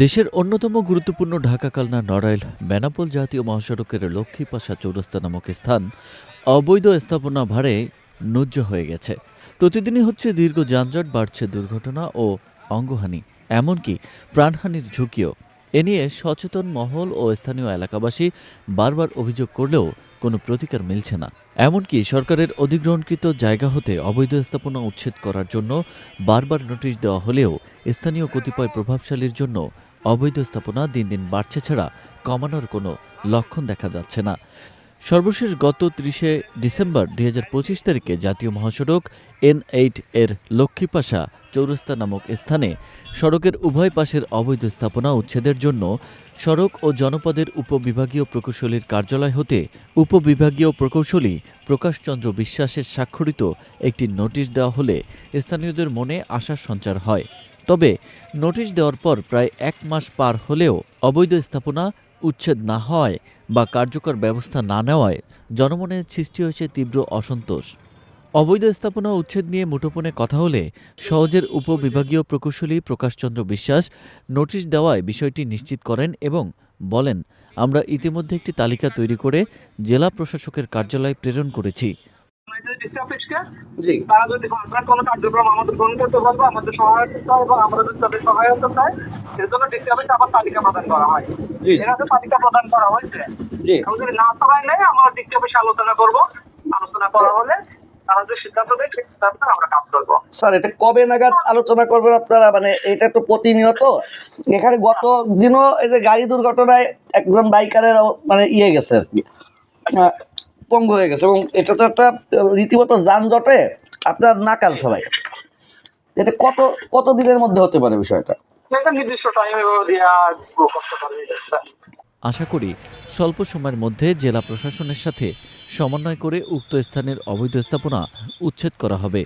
দেশের অন্যতম গুরুত্বপূর্ণ ঢাকা-কালনা নড়াইল বেনাপোল জাতীয় মহাসড়কের লক্ষ্মীপাশা চৌরাস্তা নামক স্থান অবৈধ স্থাপনা ভাড়ে নুজ্জ হয়ে গেছে। প্রতিদিনই হচ্ছে দীর্ঘ যানজট, বাড়ছে দুর্ঘটনা ও অঙ্গহানি, এমনকি প্রাণহানির ঝুঁকিও। এ নিয়ে সচেতন মহল ও স্থানীয় এলাকাবাসী বারবার অভিযোগ করলেও কোনো প্রতিকার মিলছে না। এমনকি সরকারের অধিগ্রহণকৃত জায়গা হতে অবৈধ স্থাপনা উচ্ছেদ করার জন্য বারবার নোটিশ দেওয়া হলেও স্থানীয় কতিপয় প্রভাবশালীর জন্য অবৈধ স্থাপনা দিন দিন বাড়ছে ছাড়া কমানোর কোনো লক্ষণ দেখা যাচ্ছে না। সর্বশেষ গত ৩০শে ডিসেম্বর ২০২৫ তারিখে জাতীয় মহাসড়ক N8 এর লক্ষ্মীপাশা চৌরাস্তা নামক স্থানে সড়কের উভয় পাশের অবৈধ স্থাপনা উচ্ছেদের জন্য সড়ক ও জনপদের উপবিভাগীয় প্রকৌশলীর কার্যালয় হতে উপবিভাগীয় প্রকৌশলী প্রকাশচন্দ্র বিশ্বাসের স্বাক্ষরিত একটি নোটিশ দেওয়া হলে স্থানীয়দের মনে আশার সঞ্চার হয়। তবে নোটিশ দেওয়ার পর প্রায় ১ মাস পার হলেও অবৈধ স্থাপনা উচ্ছেদ না হওয়ায় বা কার্যকর ব্যবস্থা না নেওয়ায় জনমনে সৃষ্টি হয়েছে তীব্র অসন্তোষ। অবৈধ স্থাপনা উচ্ছেদ নিয়ে মুঠোফোনে কথা হলে সওজের উপবিভাগীয় প্রকৌশলী প্রকাশচন্দ্র বিশ্বাস নোটিশ দেওয়ায় বিষয়টি নিশ্চিত করেন এবং বলেন, আমরা ইতিমধ্যে একটি তালিকা তৈরি করে জেলা প্রশাসকের কার্যালয়ে প্রেরণ করেছি। জি, তারা যদি কন্ট্রাক্ট কোনো কার্যক্রম আমাদের গ্রহণ করতে পারবে, আমাদের সহায়তা চায় এবং আমরা যদি তাদের সহায়তা চাই, সেজন্য ডিসি অফিসে আবার তালিকা প্রদান করা হয়। জি, এখানে তালিকা প্রদান করা হয়েছে। জি। এখন যদি না তো হয় নাই, আমরা ডিসি অফিসে আলোচনা করব। আলোচনা করা হলে তারা যে সিদ্ধান্ত দেয় সেই সিদ্ধান্তে আমরা কাজ করব। স্যার, এটা কবে নাগাদ আলোচনা করবেন আপনারা? মানে এটা তো প্রতিনিয়ত এখানে গত দিনও এই যে গাড়ি দুর্ঘটনায় একজন বাইকারের মানে গেছে আর কি, পঙ্গু হয়ে গেছে, এবং এটা তো একটা রীতিমতো যানজটে আপনার নাকাল সবাই। এটা কত দিনের মধ্যে হতে পারে বিষয়টা? একটা নির্দিষ্ট টাইম এভাবে দেওয়া করতে পারে। আশা করি স্বল্প সময়ের মধ্যে জেলা প্রশাসনের সাথে সমন্বয় করে উক্ত স্থানের অবৈধ স্থাপনা উচ্ছেদ করা হবে।